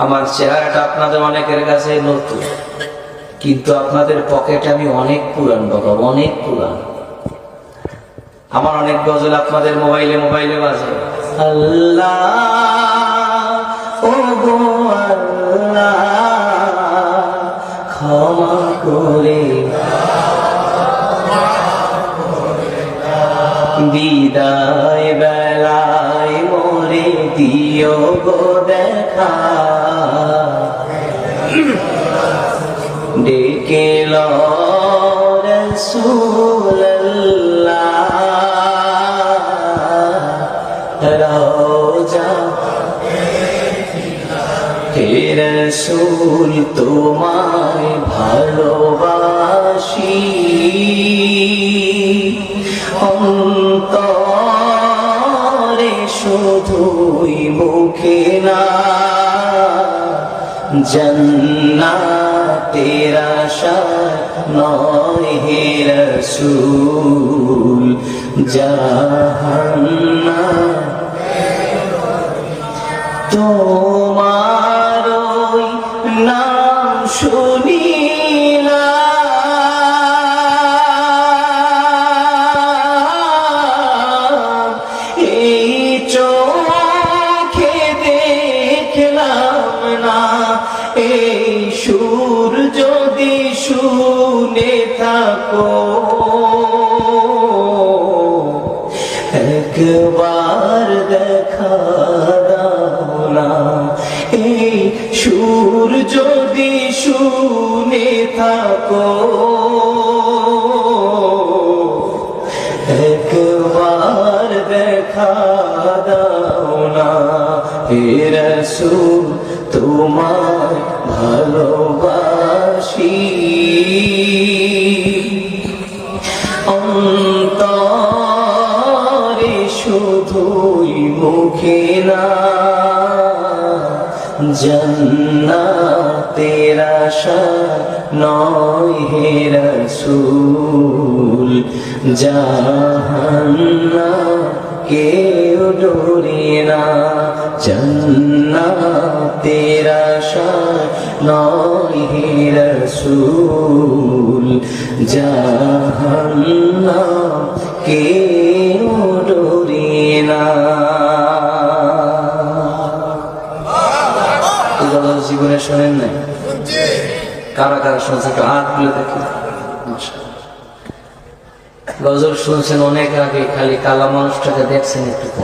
আমার চেহারাটা আপনাদের অনেকের কাছে নতুন, কিন্তু আপনাদের পকেটে আমি অনেক পুরান বাবা, অনেক পুরান। আমার অনেক গজল আপনাদের মোবাইলে মোবাইলে বাজে। আল্লাহ ও গো আল্লাহ ক্ষমা করে বিদায় বেলায় মোরে দিও গো দেখা, ডেকে লো রাসূলুল্লাহ রওজা হে রাসূল তোমায় ভালোবাসি, অন্তরে শুধুই মুখে না, জান্নাতের আশায় নয় হে রাসূল জাহান্নাম। তোমার ওই নাম শুনিলাম, এই চোখে দেখলাম না, এই সুর যদি শুনে থাকো একবার দেখা দাও না, এই সুর যদি শুনে থাকো একবার দেখা দাও না, হে রাসূল তোমায় ভালোবাসি, অন্তরে শুধুই মুখে না, জান্নাতের আশা নয় হে রাসূল জাহান্নাম কেউ ডরে না, জান্নাতের আশা নয় হে রাসূল জাহান্নাম কেউ ডরে না। জীবনে শোনেন নাই? কারা কারা শুনছে একটু হাত তুলে দেখি। গজল শুনছেন অনেক আগে, খালি কালা মানুষটাকে দেখছেন একটু।